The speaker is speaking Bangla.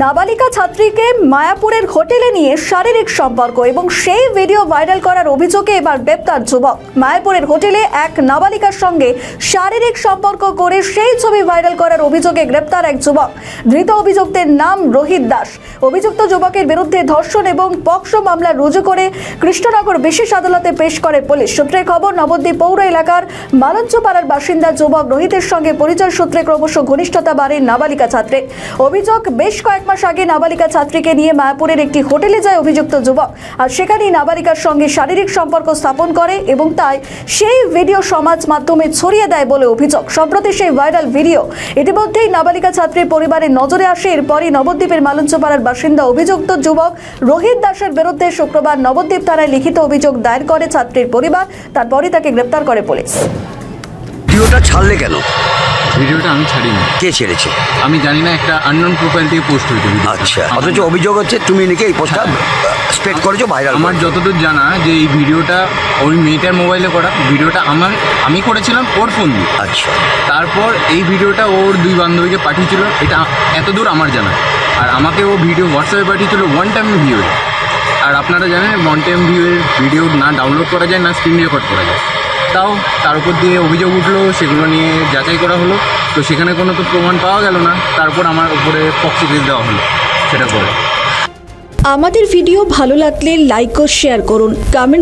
নাবালিকা ছাত্রীকে মায়াপুরের হোটেলে নিয়ে শারীরিক সম্পর্ক এবং সেই ভিডিও ভাইরাল করার অভিযোগে এবার গ্রেপ্তার যুবক। মায়াপুরের হোটেলে এক নাবালিকার সঙ্গে শারীরিক সম্পর্ক করে সেই ছবি ভাইরাল করার অভিযোগে গ্রেপ্তার এক যুবক। ধৃত অভিযুক্তের নাম রোহিত দাস। অভিযুক্ত যুবকের বিরুদ্ধে ধর্ষণ এবং পক্সো মামলা রুজু করে কৃষ্ণনগর বিশেষ আদালতে পেশ করে পুলিশ। সূত্রে খবর, নবদ্বীপ পৌর এলাকার মালঞ্চপাড়ার বাসিন্দা যুবক রোহিতের সঙ্গে পরিচয় সূত্রে ক্রমশ ঘনিষ্ঠতা বাড়ে নাবালিকা ছাত্রীর। অভিযোগ, বেশ কয়েক মাস আগে নাবালিকা ছাত্রীকে নিয়ে মায়াপুরের একটি হোটেলে যায় অভিযুক্ত যুবক, আর সেখানেই নাবালিকার সঙ্গে শারীরিক সম্পর্ক স্থাপন করে এবং তাই সেই ভিডিও সমাজ মাধ্যমে ছড়িয়ে দেয় বলে অভিযোগ। সম্প্রতি সেই ভাইরাল ভিডিও ইতিমধ্যেই নাবালিকা ছাত্রীর পরিবারের নজরে আসে। এরপরই নবদ্বীপের মালঞ্চপাড়ার বাসিন্দা অভিযুক্ত যুবক রোহিত দাসের বিরুদ্ধে শুক্রবার নবদ্বীপ থানায় লিখিত অভিযোগ দায়ের করে ছাত্রীর পরিবার। তারপরই তাকে গ্রেপ্তার করে পুলিশ। ভিডিওটা ছাড়লে কেন? ভিডিওটা আমি ছাড়িনি। কে ছেড়েছে? আমি জানি না, একটা আননোন প্রোফাইল থেকে পোস্ট হয়েছে ভিডিও। আচ্ছা, অথচ অভিযোগ হচ্ছে তুমি নাকি এই পোস্টটা স্প্রেড করেছো, ভাইরাল। আমার যতদূর জানা যে এই ভিডিওটা ওই মেয়েটার মোবাইলে করা। ভিডিওটা আমি করেছিলাম ওর ফোন দিয়ে। আচ্ছা, তারপর এই ভিডিওটা ওর দুই বান্ধবীকে পাঠিয়েছিল, এটা এতদূর আমার জানা। আর আমাকে ও ভিডিও হোয়াটসঅ্যাপে পাঠিয়েছিল 1 টাইম ভিউ। আর আপনারা জানেন 1 টাইম ভিউয়ের ভিডিও না ডাউনলোড করা যায় না স্ক্রিন রেকর্ড করা যায়। তাও তার উপর দিয়ে অভিযোগ উঠলো, সেগুলো নিয়ে যাচাই করা হলো, তো সেখানে কোনো তো প্রমাণ পাওয়া গেল না। তারপর আমার উপরে পক্সো কেস দেওয়া হলো সেটা করে। আমাদের ভিডিও ভালো লাগলে লাইক ও শেয়ার করুন, কমেন্ট